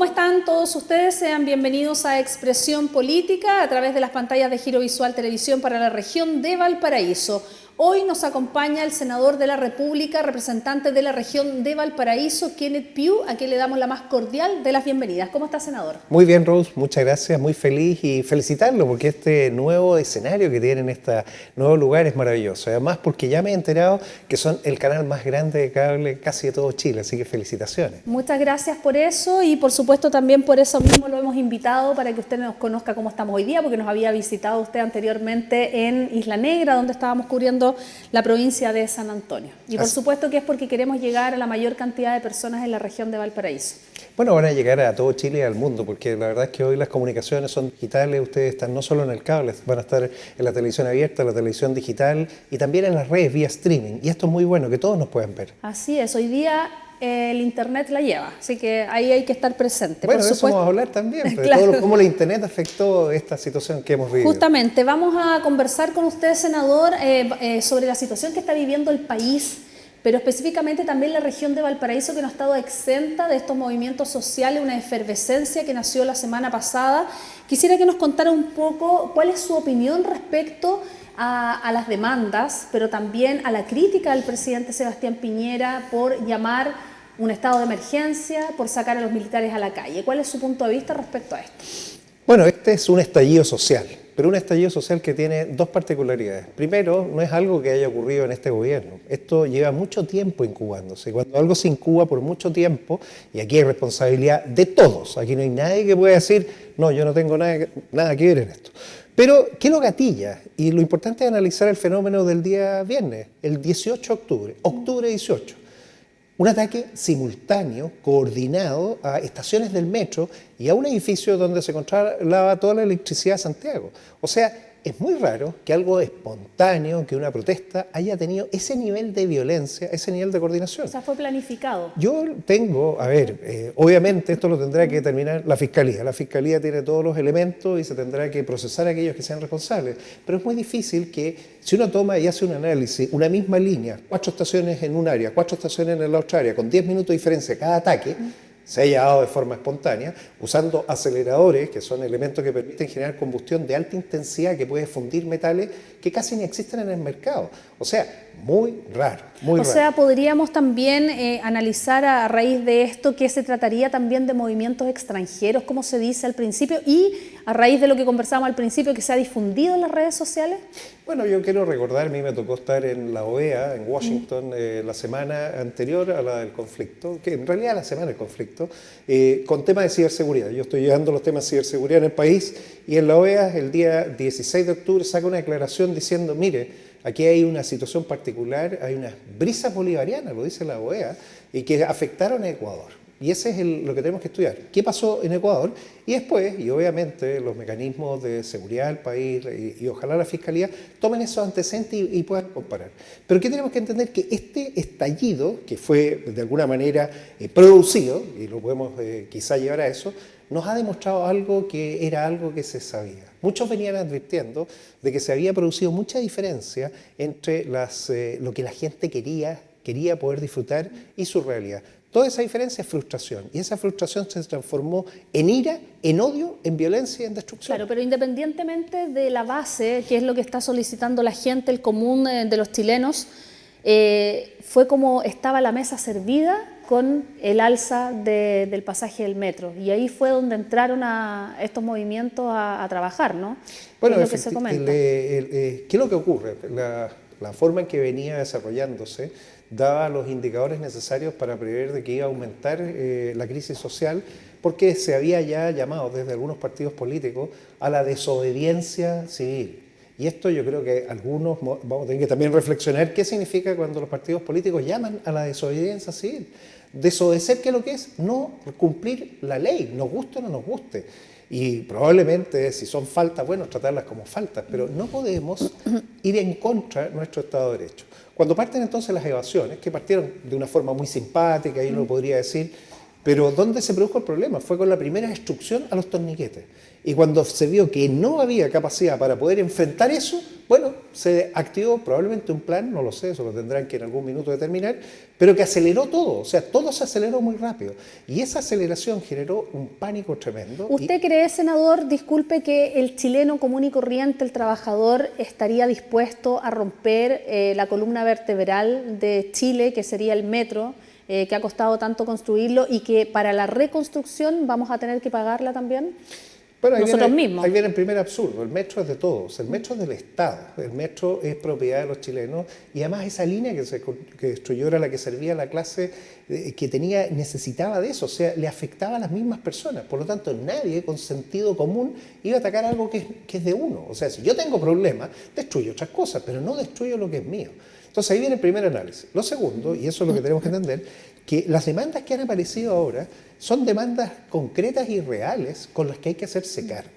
¿Cómo están todos ustedes? Sean bienvenidos a Expresión Política a través de las pantallas de Giro Visual Televisión para la región de Valparaíso. Hoy nos acompaña el senador de la República, representante de la región de Valparaíso, Kenneth Pugh, a quien le damos la más cordial de las bienvenidas. ¿Cómo está, senador? Muy bien, Rose, muchas gracias, muy feliz y felicitarlo porque este nuevo escenario que tienen, este nuevo lugar es maravilloso. Además porque ya me he enterado que son el canal más grande de cable casi de todo Chile, así que felicitaciones. Muchas gracias por eso y por supuesto también por eso mismo lo hemos invitado para que usted nos conozca cómo estamos hoy día, porque nos había visitado usted anteriormente en Isla Negra, donde estábamos cubriendo la provincia de San Antonio. Y por supuesto que es porque queremos llegar a la mayor cantidad de personas en la región de Valparaíso. Bueno, van a llegar a todo Chile y al mundo, porque la verdad es que hoy las comunicaciones son digitales, ustedes están no solo en el cable, van a estar en la televisión abierta, la televisión digital y también en las redes vía streaming. Y esto es muy bueno, que todos nos puedan ver. Así es, hoy día el internet la lleva, así que ahí hay que estar presente. Bueno, de eso vamos a hablar también, de todo cómo la internet afectó esta situación que hemos vivido. Justamente, vamos a conversar con usted, senador, sobre la situación que está viviendo el país, pero específicamente también la región de Valparaíso, que no ha estado exenta de estos movimientos sociales, una efervescencia que nació la semana pasada. Quisiera que nos contara un poco cuál es su opinión respecto a las demandas, pero también a la crítica del presidente Sebastián Piñera por llamar un estado de emergencia, por sacar a los militares a la calle. ¿Cuál es su punto de vista respecto a esto? Bueno, este es un estallido social, pero un estallido social que tiene dos particularidades. Primero, no es algo que haya ocurrido en este gobierno. Esto lleva mucho tiempo incubándose. Cuando algo se incuba por mucho tiempo, y aquí hay responsabilidad de todos, aquí no hay nadie que pueda decir, no, yo no tengo nada que ver en esto. Pero, ¿qué lo gatilla? Y lo importante es analizar el fenómeno del día viernes, el 18 de octubre, octubre 18. Un ataque simultáneo, coordinado a estaciones del metro y a un edificio donde se controlaba toda la electricidad de Santiago. O sea, es muy raro que algo espontáneo, que una protesta haya tenido ese nivel de violencia, ese nivel de coordinación. O sea, fue planificado. Yo tengo, obviamente esto lo tendrá que determinar la Fiscalía. La Fiscalía tiene todos los elementos y se tendrá que procesar a aquellos que sean responsables. Pero es muy difícil que si uno toma y hace un análisis, una misma línea, 4 estaciones en un área, 4 estaciones en la otra área, con 10 minutos de diferencia cada ataque, se haya dado de forma espontánea, usando aceleradores, que son elementos que permiten generar combustión de alta intensidad que puede fundir metales que casi ni existen en el mercado. O sea, muy raro, muy raro. O sea, podríamos también analizar a raíz de esto que se trataría también de movimientos extranjeros, como se dice al principio, y a raíz de lo que conversamos al principio, que se ha difundido en las redes sociales. Bueno, yo quiero recordar, a mí me tocó estar en la OEA, en Washington, la semana anterior a la del conflicto, que en realidad la semana del conflicto, con temas de ciberseguridad. Yo estoy llevando los temas de ciberseguridad en el país y en la OEA el día 16 de octubre saca una declaración diciendo, mire, aquí hay una situación particular, hay unas brisas bolivarianas, lo dice la OEA, y que afectaron a Ecuador. Y ese es lo que tenemos que estudiar. ¿Qué pasó en Ecuador? Y después, y obviamente, los mecanismos de seguridad del país y ojalá la Fiscalía tomen esos antecedentes y puedan comparar. Pero ¿qué tenemos que entender? Que este estallido, que fue de alguna manera producido, y lo podemos quizá llevar a eso, nos ha demostrado algo que era algo que se sabía. Muchos venían advirtiendo de que se había producido mucha diferencia entre lo que la gente quería poder disfrutar y su realidad. Toda esa diferencia es frustración, y esa frustración se transformó en ira, en odio, en violencia y en destrucción. Claro, pero independientemente de la base, que es lo que está solicitando la gente, el común de los chilenos, fue como estaba la mesa servida con el alza del pasaje del metro, y ahí fue donde entraron a estos movimientos a trabajar, ¿no? Bueno, es lo que se comenta. ¿Qué es lo que ocurre? La forma en que venía desarrollándose daba los indicadores necesarios para prever de que iba a aumentar la crisis social, porque se había ya llamado desde algunos partidos políticos a la desobediencia civil. Y esto yo creo que algunos vamos a tener que también reflexionar qué significa cuando los partidos políticos llaman a la desobediencia civil. Desobedecer, ¿qué es lo que es? No cumplir la ley, nos guste o no nos guste. Y probablemente si son faltas, bueno, tratarlas como faltas, pero no podemos ir en contra de nuestro Estado de Derecho. Cuando parten entonces las evasiones, que partieron de una forma muy simpática, y uno podría decir, Pero ¿dónde se produjo el problema? Fue con la primera instrucción a los torniquetes. Y cuando se vio que no había capacidad para poder enfrentar eso, bueno, se activó probablemente un plan, no lo sé, eso lo tendrán que en algún minuto determinar, pero que aceleró todo, o sea, todo se aceleró muy rápido. Y esa aceleración generó un pánico tremendo. ¿Usted cree, senador, disculpe, que el chileno común y corriente, el trabajador, estaría dispuesto a romper la columna vertebral de Chile, que sería el metro, que ha costado tanto construirlo y que para la reconstrucción vamos a tener que pagarla también? Bueno, nosotros mismos. Ahí viene el primer absurdo. El metro es de todos, el metro es del Estado, el metro es propiedad de los chilenos y además esa línea que destruyó era la que servía a la clase que necesitaba de eso, o sea, le afectaba a las mismas personas. Por lo tanto, nadie con sentido común iba a atacar algo que es de uno. O sea, si yo tengo problemas, destruyo otras cosas, pero no destruyo lo que es mío. Entonces ahí viene el primer análisis. Lo segundo, y eso es lo que tenemos que entender, que las demandas que han aparecido ahora son demandas concretas y reales con las que hay que hacerse cargo.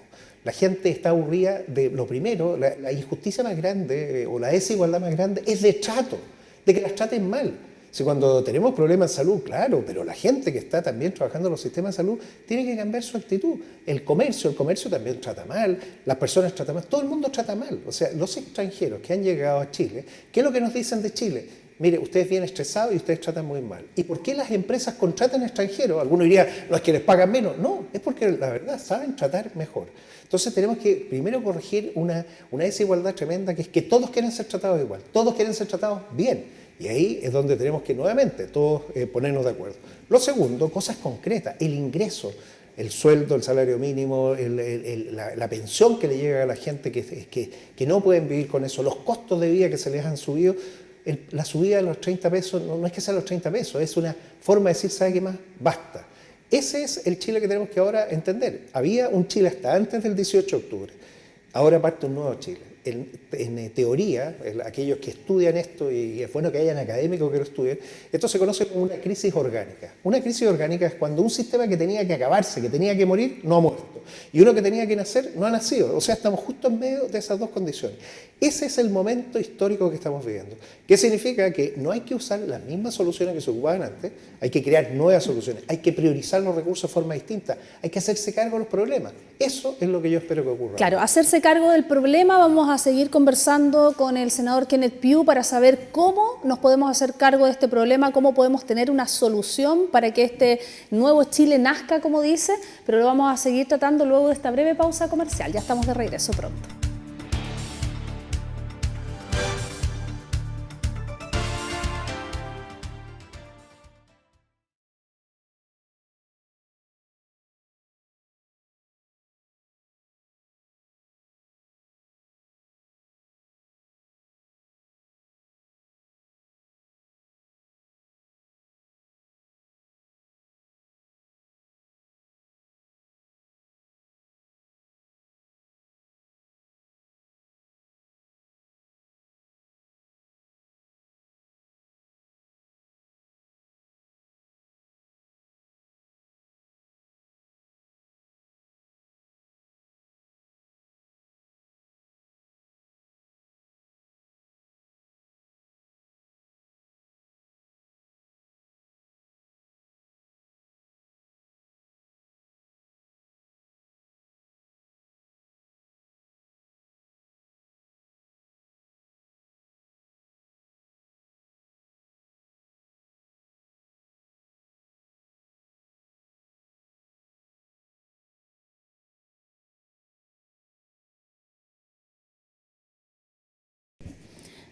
La gente está aburrida de lo primero, la injusticia más grande o la desigualdad más grande es de trato, de que las traten mal. Si cuando tenemos problemas de salud, claro, pero la gente que está también trabajando en los sistemas de salud tiene que cambiar su actitud. El comercio también trata mal, las personas tratan mal, todo el mundo trata mal. O sea, los extranjeros que han llegado a Chile, ¿qué es lo que nos dicen de Chile? Mire, ustedes vienen estresados y ustedes tratan muy mal. ¿Y por qué las empresas contratan extranjeros? Algunos dirían, no es que les pagan menos. No, es porque la verdad saben tratar mejor. Entonces tenemos que primero corregir una desigualdad tremenda, que es que todos quieren ser tratados igual, todos quieren ser tratados bien. Y ahí es donde tenemos que nuevamente todos ponernos de acuerdo. Lo segundo, cosas concretas, el ingreso, el sueldo, el salario mínimo, la pensión que le llega a la gente que no pueden vivir con eso, los costos de vida que se les han subido. La subida de los 30 pesos no es que sea los 30 pesos, es una forma de decir, ¿sabe qué más? Basta. Ese es el Chile que tenemos que ahora entender. Había un Chile hasta antes del 18 de octubre, ahora parte un nuevo Chile. En teoría, aquellos que estudian esto, y es bueno que hayan académicos que lo estudien, esto se conoce como una crisis orgánica. Una crisis orgánica es cuando un sistema que tenía que acabarse, que tenía que morir, no ha muerto. Y uno que tenía que nacer, no ha nacido. O sea, estamos justo en medio de esas dos condiciones. Ese es el momento histórico que estamos viviendo. ¿Qué significa? Que no hay que usar las mismas soluciones que se ocupaban antes, hay que crear nuevas soluciones, hay que priorizar los recursos de forma distinta, hay que hacerse cargo de los problemas. Eso es lo que yo espero que ocurra. Claro, hacerse cargo del problema. Vamos a seguir conversando con el senador Kenneth Pugh para saber cómo nos podemos hacer cargo de este problema, cómo podemos tener una solución para que este nuevo Chile nazca, como dice, pero lo vamos a seguir tratando luego de esta breve pausa comercial. Ya estamos de regreso pronto.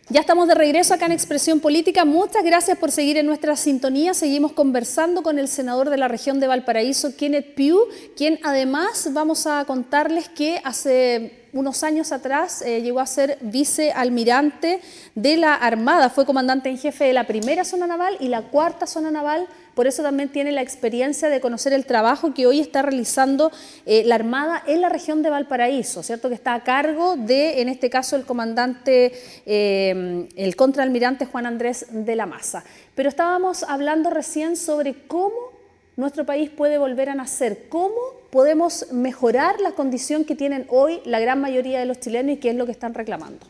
Ya estamos de regreso acá en Expresión Política. Muchas gracias por seguir en nuestra sintonía. Seguimos conversando con el senador de la región de Valparaíso, Kenneth Pugh, quien además vamos a contarles que hace unos años atrás llegó a ser vicealmirante de la Armada. Fue comandante en jefe de la primera zona naval y la cuarta zona naval. Por eso también tiene la experiencia de conocer el trabajo que hoy está realizando la Armada en la región de Valparaíso, ¿cierto? Que está a cargo de, en este caso, el comandante, el contraalmirante Juan Andrés de la Maza. Pero estábamos hablando recién sobre cómo nuestro país puede volver a nacer, cómo podemos mejorar la condición que tienen hoy la gran mayoría de los chilenos y qué es lo que están reclamando?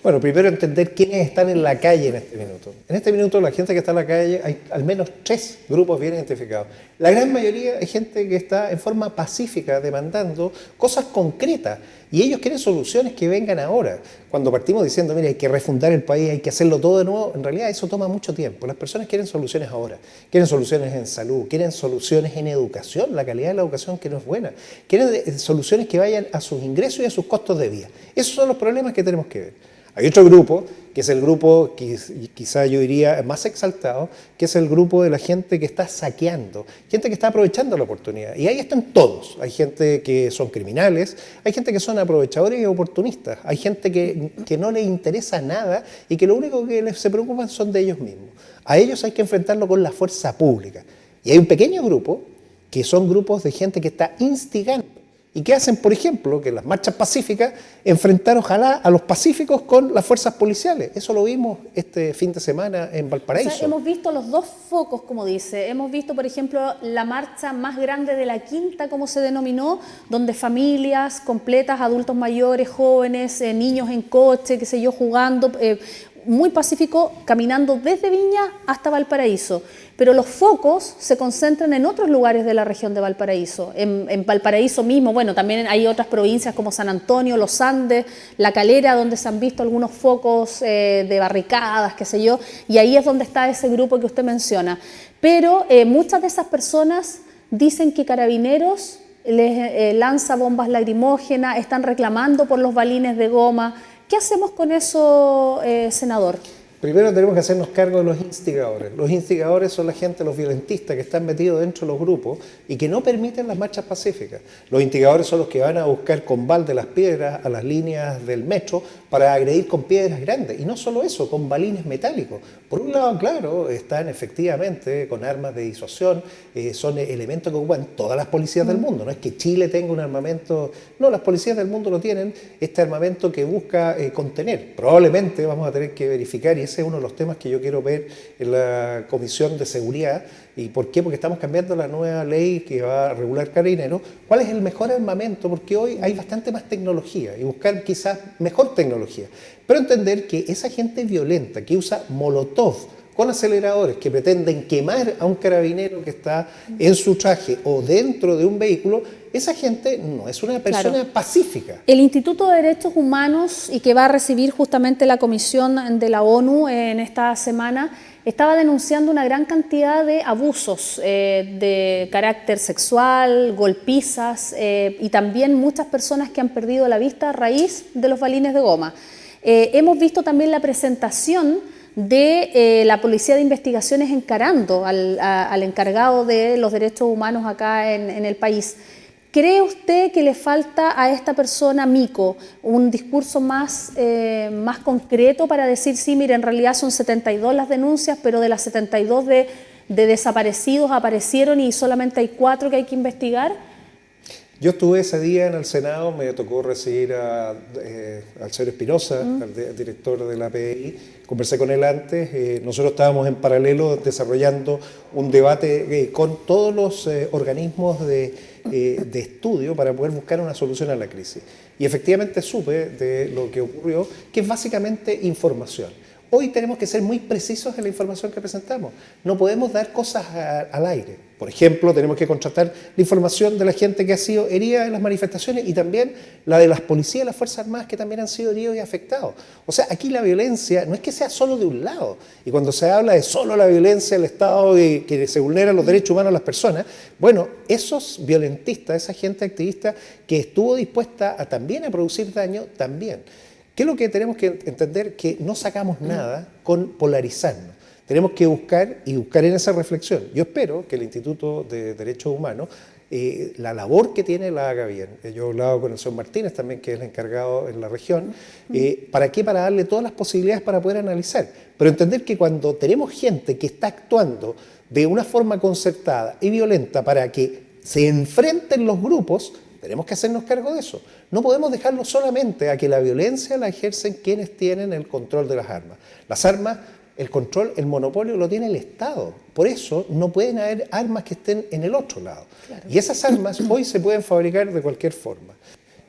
Bueno, primero entender quiénes están en la calle en este minuto. En este minuto la gente que está en la calle, hay al menos 3 grupos bien identificados. La gran mayoría es gente que está en forma pacífica demandando cosas concretas y ellos quieren soluciones que vengan ahora. Cuando partimos diciendo, mira, hay que refundar el país, hay que hacerlo todo de nuevo, en realidad eso toma mucho tiempo. Las personas quieren soluciones ahora, quieren soluciones en salud, quieren soluciones en educación, la calidad de la educación que no es buena, quieren soluciones que vayan a sus ingresos y a sus costos de vida. Esos son los problemas que tenemos que ver. Hay otro grupo, que es el grupo que quizá yo diría más exaltado, que es el grupo de la gente que está saqueando, gente que está aprovechando la oportunidad. Y ahí están todos. Hay gente que son criminales, hay gente que son aprovechadores y oportunistas, hay gente que no les interesa nada y que lo único que se preocupan son de ellos mismos. A ellos hay que enfrentarlo con la fuerza pública. Y hay un pequeño grupo que son grupos de gente que está instigando. ¿Y qué hacen, por ejemplo? Que en las marchas pacíficas enfrentar ojalá a los pacíficos con las fuerzas policiales. Eso lo vimos este fin de semana en Valparaíso. O sea, hemos visto los dos focos, como dice. Hemos visto, por ejemplo, la marcha más grande de la Quinta, como se denominó, donde familias completas, adultos mayores, jóvenes, niños en coche, qué sé yo, jugando, muy pacífico, caminando desde Viña hasta Valparaíso. Pero los focos se concentran en otros lugares de la región de Valparaíso. En Valparaíso mismo, bueno, también hay otras provincias como San Antonio, Los Andes, La Calera, donde se han visto algunos focos de barricadas, qué sé yo, y ahí es donde está ese grupo que usted menciona. Pero muchas de esas personas dicen que Carabineros les lanza bombas lacrimógenas, están reclamando por los balines de goma. ¿Qué hacemos con eso, senador? Primero tenemos que hacernos cargo de los instigadores. Los instigadores son la gente, los violentistas que están metidos dentro de los grupos y que no permiten las marchas pacíficas. Los instigadores son los que van a buscar con balde las piedras a las líneas del metro para agredir con piedras grandes. Y no solo eso, con balines metálicos. Por un lado, claro, están efectivamente con armas de disuasión, son elementos que ocupan todas las policías del mundo. No es que Chile tenga un armamento, no, las policías del mundo lo tienen, este armamento que busca contener. Probablemente vamos a tener que verificar, y ese es uno de los temas que yo quiero ver en la Comisión de Seguridad. ¿Y por qué? Porque estamos cambiando la nueva ley que va a regular Carabineros. ¿Cuál es el mejor armamento? Porque hoy hay bastante más tecnología y buscar quizás mejor tecnología. Pero entender que esa gente violenta que usa molotov con aceleradores, que pretenden quemar a un carabinero que está en su traje o dentro de un vehículo, esa gente no es una persona pacífica. El Instituto de Derechos Humanos, y que va a recibir justamente la Comisión de la ONU en esta semana, estaba denunciando una gran cantidad de abusos de carácter sexual, golpizas y también muchas personas que han perdido la vista a raíz de los balines de goma. Hemos visto también la presentación de la Policía de Investigaciones encarando al encargado de los derechos humanos acá en el país. ¿Cree usted que le falta a esta persona, Mico, un discurso más concreto para decir, sí, mire, en realidad son 72 las denuncias, pero de las 72 de desaparecidos aparecieron y solamente hay 4 que hay que investigar? Yo estuve ese día en el Senado, me tocó recibir al señor Espinosa, al director de la PDI, conversé con él antes, nosotros estábamos en paralelo desarrollando un debate con todos los organismos de estudio para poder buscar una solución a la crisis. Y efectivamente supe de lo que ocurrió, que es básicamente información. Hoy tenemos que ser muy precisos en la información que presentamos. No podemos dar cosas al aire. Por ejemplo, tenemos que contrastar la información de la gente que ha sido herida en las manifestaciones y también la de las policías y las Fuerzas Armadas que también han sido heridos y afectados. O sea, aquí la violencia no es que sea solo de un lado. Y cuando se habla de solo la violencia del Estado y que se vulneran los derechos humanos de las personas, bueno, esos violentistas, esa gente activista que estuvo dispuesta también a producir daño, también. ¿Qué es lo que tenemos que entender? Que no sacamos nada con polarizarnos. Tenemos que buscar en esa reflexión. Yo espero que el Instituto de Derechos Humanos, la labor que tiene la haga bien. Yo he hablado con el señor Martínez también, que es el encargado en la región. ¿Para qué? Para darle todas las posibilidades para poder analizar. Pero entender que cuando tenemos gente que está actuando de una forma concertada y violenta para que se enfrenten los grupos, tenemos que hacernos cargo de eso. No podemos dejarlo solamente a que la violencia la ejercen quienes tienen el control de las armas. Las armas el control, el monopolio lo tiene el Estado. Por eso no pueden haber armas que estén en el otro lado. Claro. Y esas armas hoy se pueden fabricar de cualquier forma.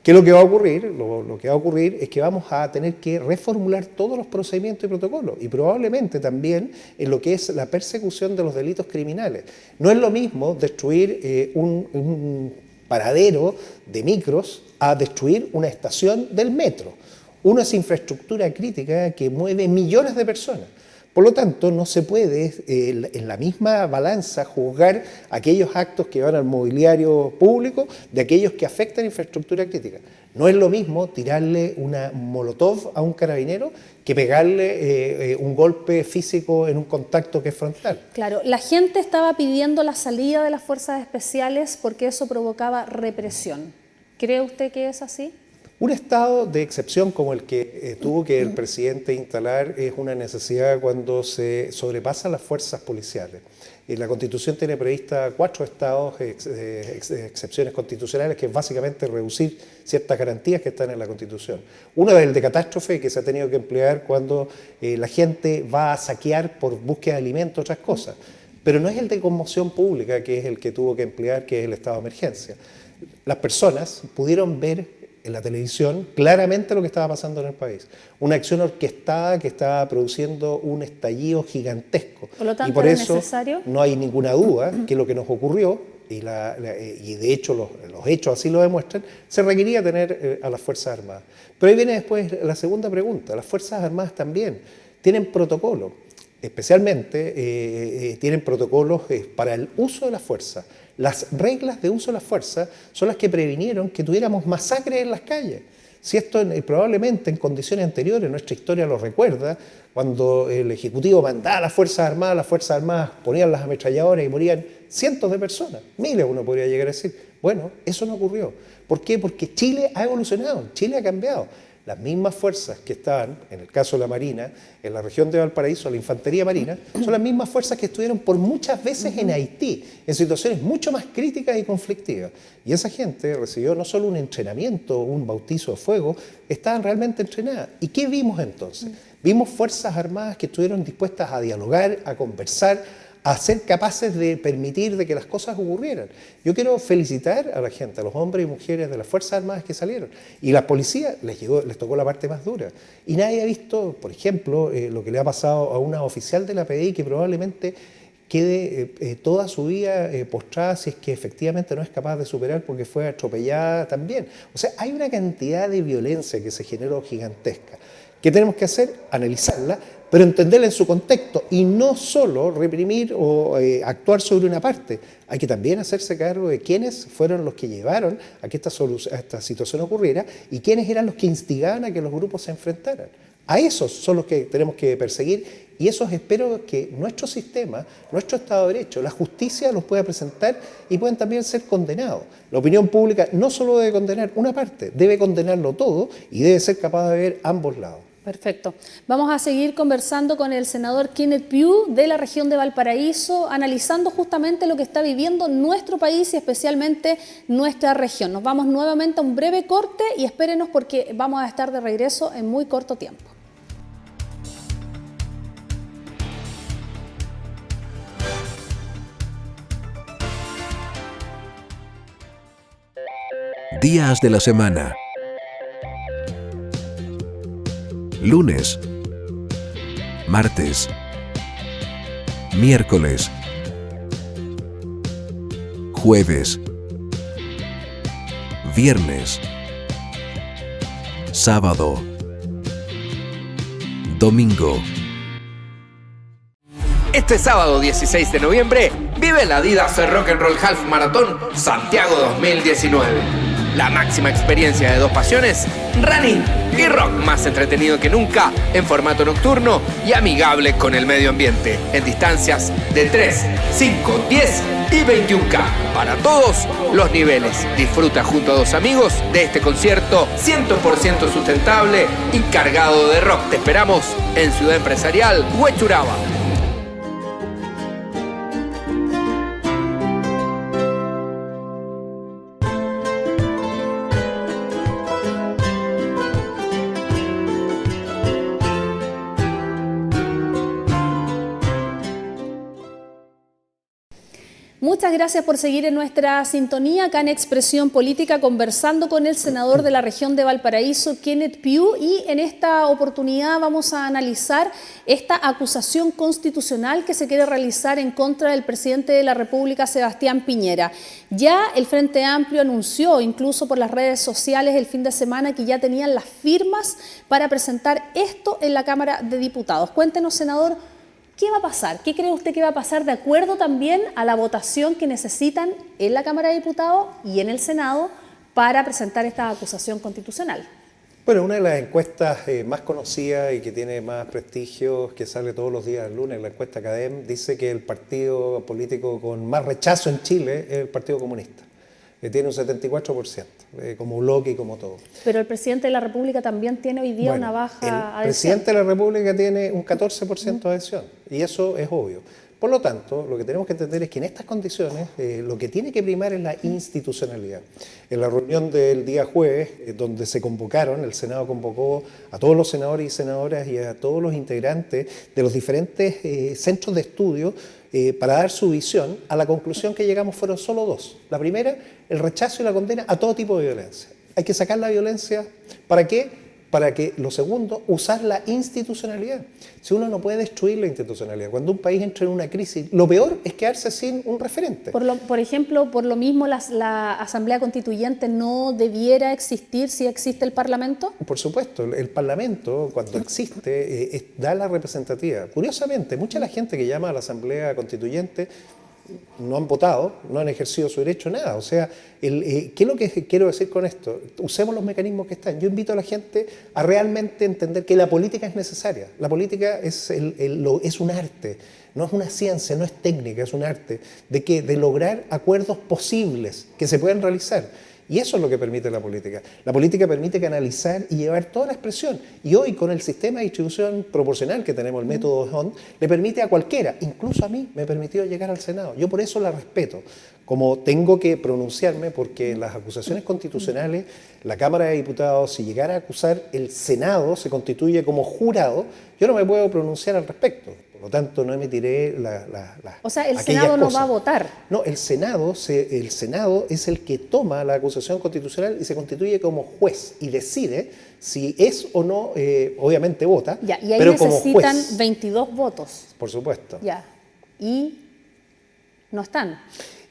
¿Qué es lo que va a ocurrir? Lo que va a ocurrir es que vamos a tener que reformular todos los procedimientos y protocolos y probablemente también en lo que es la persecución de los delitos criminales. No es lo mismo destruir un paradero de micros a destruir una estación del metro. Uno es infraestructura crítica que mueve millones de personas. Por lo tanto, no se puede en la misma balanza juzgar aquellos actos que van al mobiliario público de aquellos que afectan infraestructura crítica. No es lo mismo tirarle una molotov a un carabinero que pegarle un golpe físico en un contacto que es frontal. Claro, la gente estaba pidiendo la salida de las fuerzas especiales porque eso provocaba represión. ¿Cree usted que es así? Un estado de excepción como el que tuvo que el presidente instalar es una necesidad cuando se sobrepasan las fuerzas policiales. La Constitución tiene prevista 4 estados, excepciones constitucionales, que es básicamente reducir ciertas garantías que están en la Constitución. Uno es el de catástrofe, que se ha tenido que emplear cuando la gente va a saquear por búsqueda de alimentos, otras cosas. Pero no es el de conmoción pública, que es el que tuvo que emplear, que es el estado de emergencia. Las personas pudieron ver en la televisión claramente lo que estaba pasando en el país. Una acción orquestada que estaba produciendo un estallido gigantesco. Por lo tanto, y por eso necesario. No hay ninguna duda que lo que nos ocurrió, y de hecho los hechos así lo demuestran, se requería tener a las Fuerzas Armadas. Pero ahí viene después la segunda pregunta. Las Fuerzas Armadas también tienen protocolos, especialmente tienen protocolos para el uso de la fuerza. Las reglas de uso de la fuerza son las que previnieron que tuviéramos masacres en las calles. Si esto probablemente en condiciones anteriores, nuestra historia lo recuerda, cuando el Ejecutivo mandaba a las Fuerzas Armadas ponían las ametralladoras y morían cientos de personas, miles uno podría llegar a decir. Bueno, eso no ocurrió. ¿Por qué? Porque Chile ha evolucionado, Chile ha cambiado. Las mismas fuerzas que estaban, en el caso de la Marina, en la región de Valparaíso, la Infantería Marina, son las mismas fuerzas que estuvieron por muchas veces en Haití, en situaciones mucho más críticas y conflictivas. Y esa gente recibió no solo un entrenamiento, un bautizo de fuego, estaban realmente entrenadas. ¿Y qué vimos entonces? Vimos fuerzas armadas que estuvieron dispuestas a dialogar, a conversar, a ser capaces de permitir de que las cosas ocurrieran. Yo quiero felicitar a la gente, a los hombres y mujeres de las Fuerzas Armadas que salieron. Y la policía les tocó la parte más dura. Y nadie ha visto, por ejemplo, lo que le ha pasado a una oficial de la PDI que probablemente quede toda su vida postrada si es que efectivamente no es capaz de superar porque fue atropellada también. O sea, hay una cantidad de violencia que se generó gigantesca. ¿Qué tenemos que hacer? Analizarla, pero entenderla en su contexto y no solo reprimir o actuar sobre una parte. Hay que también hacerse cargo de quiénes fueron los que llevaron a que esta situación ocurriera y quiénes eran los que instigaban a que los grupos se enfrentaran. A esos son los que tenemos que perseguir y esos espero que nuestro sistema, nuestro Estado de Derecho, la justicia los pueda presentar y puedan también ser condenados. La opinión pública no solo debe condenar una parte, debe condenarlo todo y debe ser capaz de ver ambos lados. Perfecto. Vamos a seguir conversando con el senador Kenneth Pugh de la región de Valparaíso, analizando justamente lo que está viviendo nuestro país y especialmente nuestra región. Nos vamos nuevamente a un breve corte y espérenos porque vamos a estar de regreso en muy corto tiempo. Días de la semana. Lunes, martes, miércoles, jueves, viernes, sábado, domingo. Este sábado 16 de noviembre vive la Adidas Rock and Roll Half Marathon Santiago 2019. La máxima experiencia de dos pasiones, running y rock, más entretenido que nunca, en formato nocturno y amigable con el medio ambiente, en distancias de 3, 5, 10 y 21K, para todos los niveles. Disfruta junto a dos amigos de este concierto 100% sustentable y cargado de rock. Te esperamos en Ciudad Empresarial, Huechuraba. Muchas gracias por seguir en nuestra sintonía acá en Expresión Política, conversando con el senador de la región de Valparaíso, Kenneth Pugh, y en esta oportunidad vamos a analizar esta acusación constitucional que se quiere realizar en contra del presidente de la República, Sebastián Piñera. Ya el Frente Amplio anunció, incluso por las redes sociales el fin de semana, que ya tenían las firmas para presentar esto en la Cámara de Diputados. Cuéntenos, senador, ¿qué va a pasar? ¿Qué cree usted que va a pasar de acuerdo también a la votación que necesitan en la Cámara de Diputados y en el Senado para presentar esta acusación constitucional? Bueno, una de las encuestas más conocidas y que tiene más prestigio, que sale todos los días el lunes, la encuesta CADEM, dice que el partido político con más rechazo en Chile es el Partido Comunista. Tiene un 74%, como bloque y como todo. Pero el presidente de la República también tiene hoy día una baja adhesión. El presidente de la República tiene un 14% de adhesión, y eso es obvio. Por lo tanto, lo que tenemos que entender es que en estas condiciones lo que tiene que primar es la institucionalidad. En la reunión del día jueves, donde se convocaron, el Senado convocó a todos los senadores y senadoras y a todos los integrantes de los diferentes centros de estudio para dar su visión. A la conclusión que llegamos fueron solo dos. La primera, el rechazo y la condena a todo tipo de violencia. Hay que sacar la violencia. ¿Para qué? Para que, lo segundo, usar la institucionalidad. Si uno no puede destruir la institucionalidad, cuando un país entra en una crisis, lo peor es quedarse sin un referente. Por ejemplo, por lo mismo la Asamblea Constituyente no debiera existir si existe el Parlamento. Por supuesto, el Parlamento, cuando existe, da la representatividad. Curiosamente, mucha de la gente que llama a la Asamblea Constituyente no han votado, no han ejercido su derecho, nada. O sea, ¿qué es lo que quiero decir con esto? Usemos los mecanismos que están. Yo invito a la gente a realmente entender que la política es necesaria. La política es un arte, no es una ciencia, no es técnica, es un arte. ¿De qué? De lograr acuerdos posibles que se puedan realizar. Y eso es lo que permite la política. La política permite canalizar y llevar toda la expresión. Y hoy, con el sistema de distribución proporcional que tenemos, el método D'Hondt, le permite a cualquiera, incluso a mí, me permitió llegar al Senado. Yo por eso la respeto. Como tengo que pronunciarme, porque las acusaciones constitucionales, la Cámara de Diputados, si llegara a acusar, el Senado se constituye como jurado, yo no me puedo pronunciar al respecto. Por lo tanto, no emitiré O sea, el Senado no va a votar. No, el Senado es el que toma la acusación constitucional y se constituye como juez y decide si es o no, obviamente vota, ya, y ahí pero necesitan como juez. 22 votos. Por supuesto. Ya, y no están.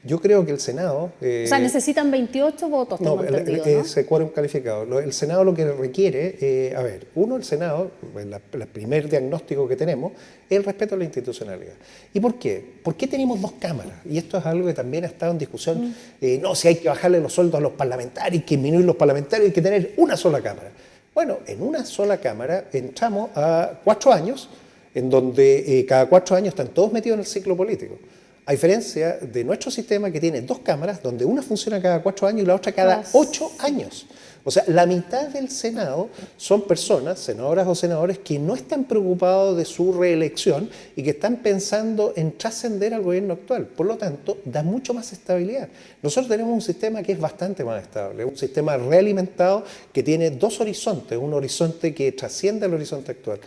Yo creo que el Senado... o sea, necesitan 28 votos, tengo entendido, ¿no? Ese quórum calificado. El Senado lo que requiere, el Senado, el primer diagnóstico que tenemos, es el respeto a la institucionalidad. ¿Y por qué? ¿Por qué tenemos dos cámaras? Y esto es algo que también ha estado en discusión. No, si hay que bajarle los sueldos a los parlamentarios, que disminuir los parlamentarios, hay que tener una sola cámara. Bueno, en una sola cámara entramos a 4 años, en donde cada 4 años están todos metidos en el ciclo político. A diferencia de nuestro sistema, que tiene 2 cámaras, donde una funciona cada 4 años y la otra cada 8 años. O sea, la mitad del Senado son personas, senadoras o senadores, que no están preocupados de su reelección y que están pensando en trascender al gobierno actual. Por lo tanto, da mucho más estabilidad. Nosotros tenemos un sistema que es bastante más estable, un sistema realimentado que tiene 2 horizontes, un horizonte que trasciende al horizonte actual.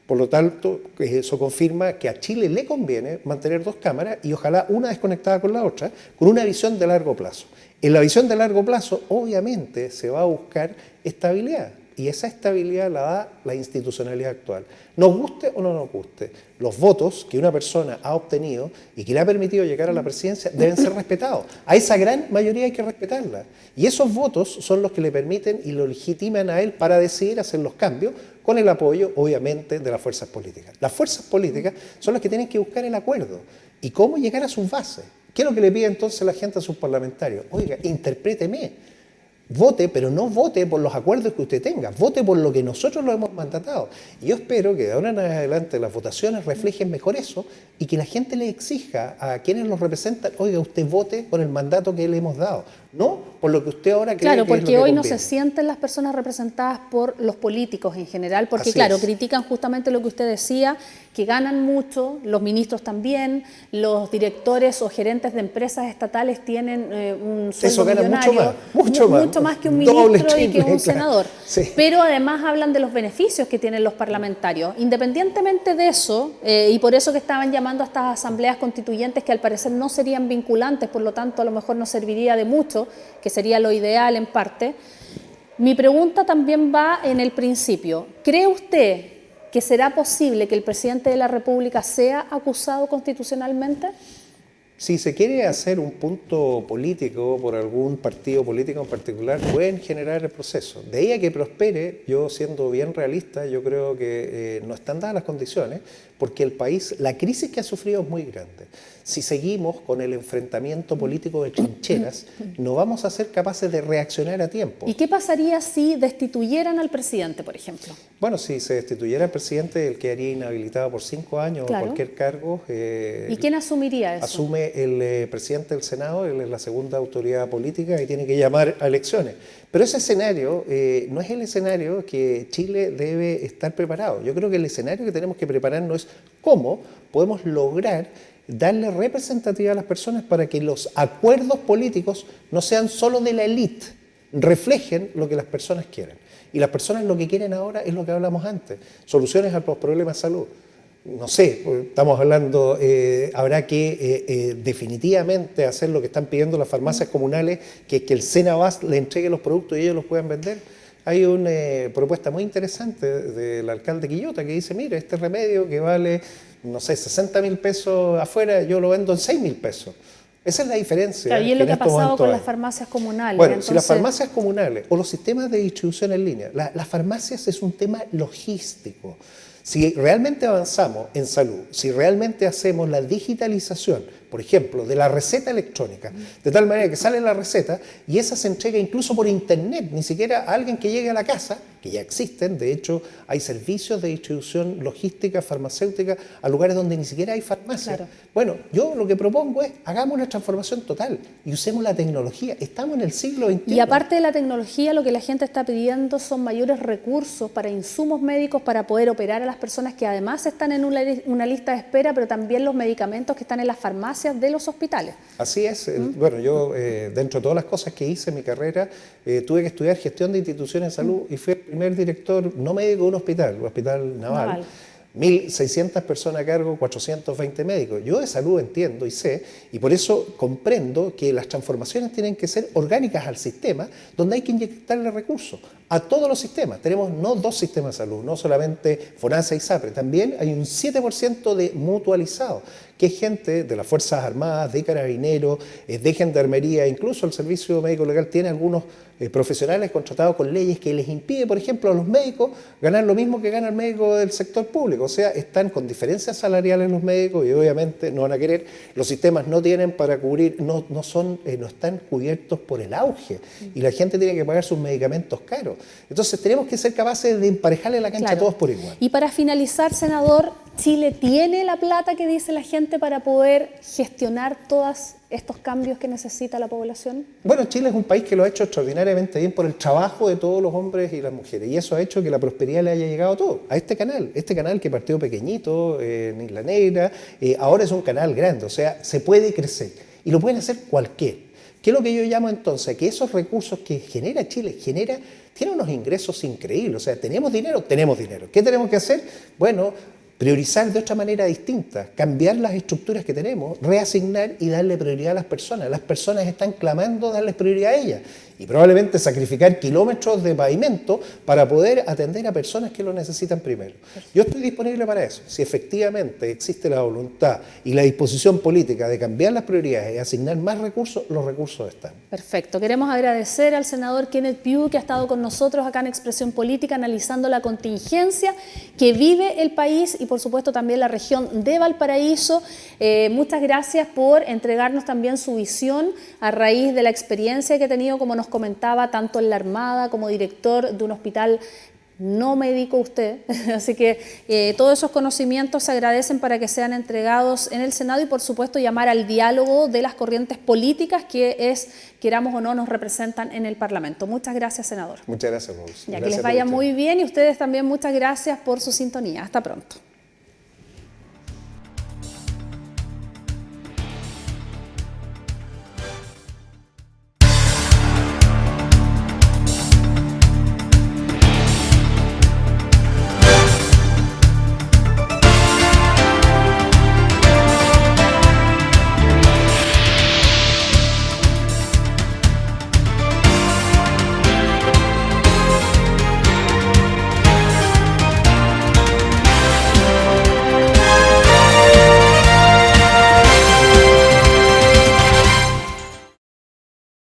Por lo tanto, eso confirma que a Chile le conviene mantener 2 cámaras y ojalá una desconectada con la otra, con una visión de largo plazo. En la visión de largo plazo, obviamente, se va a buscar estabilidad. Y esa estabilidad la da la institucionalidad actual. Nos guste o no nos guste, los votos que una persona ha obtenido y que le ha permitido llegar a la presidencia deben ser respetados. A esa gran mayoría hay que respetarla. Y esos votos son los que le permiten y lo legitiman a él para decidir hacer los cambios, con el apoyo, obviamente, de las fuerzas políticas. Las fuerzas políticas son las que tienen que buscar el acuerdo. ¿Y cómo llegar a sus bases? ¿Qué es lo que le pide entonces la gente a sus parlamentarios? Oiga, interpréteme. Vote, pero no vote por los acuerdos que usted tenga, vote por lo que nosotros lo hemos mandatado. Y yo espero que de ahora en adelante las votaciones reflejen mejor eso y que la gente le exija a quienes los representan, oiga, usted vote por el mandato que le hemos dado. no por lo que usted ahora cree Claro, que es lo porque que hoy no conviene. se sienten las personas representadas por los políticos en general, porque Así claro, es. critican justamente lo que usted decía, que ganan mucho, los ministros también, los directores o gerentes de empresas estatales tienen un sueldo Eso gana millonario, mucho más. que un Doble, ministro y que triple, un claro. senador. Sí. Pero además hablan de los beneficios que tienen los parlamentarios. Independientemente de eso, y por eso que estaban llamando a estas asambleas constituyentes que al parecer no serían vinculantes, por lo tanto a lo mejor no serviría de mucho, que sería lo ideal en parte. Mi pregunta también va en el principio. ¿Cree usted que será posible que el presidente de la República sea acusado constitucionalmente? Si se quiere hacer un punto político por algún partido político en particular, pueden generar el proceso. De ahí a que prospere, yo siendo bien realista, yo creo que no están dadas las condiciones, porque el país, la crisis que ha sufrido es muy grande. Si seguimos con el enfrentamiento político de trincheras, no vamos a ser capaces de reaccionar a tiempo. ¿Y qué pasaría si destituyeran al presidente, por ejemplo? Bueno, si se destituyera al presidente, él quedaría inhabilitado por 5 años Claro. o cualquier cargo. ¿Y quién asumiría eso? Asume el presidente del Senado, él es la segunda autoridad política y tiene que llamar a elecciones. Pero ese escenario no es el escenario que Chile debe estar preparado. Yo creo que el escenario que tenemos que prepararnos es cómo podemos lograr darle representatividad a las personas para que los acuerdos políticos no sean solo de la élite, reflejen lo que las personas quieren. Y las personas lo que quieren ahora es lo que hablamos antes, soluciones a los problemas de salud. No sé, estamos hablando, habrá que definitivamente hacer lo que están pidiendo las farmacias comunales, que es que el Senabas le entregue los productos y ellos los puedan vender. Hay una propuesta muy interesante del alcalde Quillota que dice, mire, este remedio que vale, no sé, 60.000 pesos afuera, yo lo vendo en 6.000 pesos. Esa es la diferencia. Claro, y es lo que ha en estos pasado momentos con hay. las farmacias comunales. Bueno, entonces, si las farmacias comunales o los sistemas de distribución en línea, las farmacias es un tema logístico. Si realmente avanzamos en salud, si realmente hacemos la digitalización, por ejemplo, de la receta electrónica, de tal manera que sale la receta y esa se entrega incluso por internet, ni siquiera a alguien que llegue a la casa, que ya existen, de hecho hay servicios de distribución logística, farmacéutica, a lugares donde ni siquiera hay farmacia. Claro. Bueno, yo lo que propongo es, hagamos una transformación total y usemos la tecnología. Estamos en el siglo XXI. y aparte de la tecnología, lo que la gente está pidiendo son mayores recursos para insumos médicos para poder operar a las personas que además están en una lista de espera, pero también los medicamentos que están en las farmacias de los hospitales. Así es. Bueno, yo dentro de todas las cosas que hice en mi carrera, tuve que estudiar gestión de instituciones de salud y fui el primer director no médico de un hospital, el Hospital Naval. 1.600 personas a cargo, 420 médicos. Yo de salud entiendo y sé, y por eso comprendo que las transformaciones tienen que ser orgánicas al sistema, donde hay que inyectarle recursos a todos los sistemas. Tenemos no 2 sistemas de salud, no solamente FONASA y SAPRE, también hay un 7% de mutualizado, que es gente de las Fuerzas Armadas, de Carabineros, de Gendarmería, incluso el Servicio Médico Legal tiene algunos profesionales contratados con leyes que les impide, por ejemplo, a los médicos ganar lo mismo que gana el médico del sector público. O sea, están con diferencias salariales los médicos y obviamente no van a querer. Los sistemas no tienen para cubrir, no están cubiertos por el auge y la gente tiene que pagar sus medicamentos caros. Entonces tenemos que ser capaces de emparejarle la cancha a todos por igual. Y para finalizar, senador, ¿Chile tiene la plata que dice la gente para poder gestionar todos estos cambios que necesita la población? Bueno, Chile es un país que lo ha hecho extraordinariamente bien por el trabajo de todos los hombres y las mujeres, y eso ha hecho que la prosperidad le haya llegado a todo, a este canal que partió pequeñito en Isla Negra, ahora es un canal grande, o sea, se puede crecer y lo pueden hacer cualquiera. ¿Qué es lo que yo llamo entonces? Que esos recursos que genera Chile, tiene unos ingresos increíbles, o sea, tenemos dinero. ¿Qué tenemos que hacer? Bueno, priorizar de otra manera distinta, cambiar las estructuras que tenemos, reasignar y darle prioridad a las personas. Las personas están clamando darles prioridad a ellas y probablemente sacrificar kilómetros de pavimento para poder atender a personas que lo necesitan primero. Yo estoy disponible para eso. Si efectivamente existe la voluntad y la disposición política de cambiar las prioridades y asignar más recursos, los recursos están. Perfecto. Queremos agradecer al senador Kenneth Pugh que ha estado con nosotros acá en Expresión Política analizando la contingencia que vive el país y por supuesto también la región de Valparaíso. Muchas gracias por entregarnos también su visión a raíz de la experiencia que ha tenido, como nos comentaba, tanto en la Armada como director de un hospital no médico usted, así que todos esos conocimientos se agradecen para que sean entregados en el Senado y por supuesto llamar al diálogo de las corrientes políticas que queramos o no, nos representan en el Parlamento. Muchas gracias, senador. Muchas gracias, Rose. Ya que les vaya muy bien y ustedes también muchas gracias por su sintonía. Hasta pronto.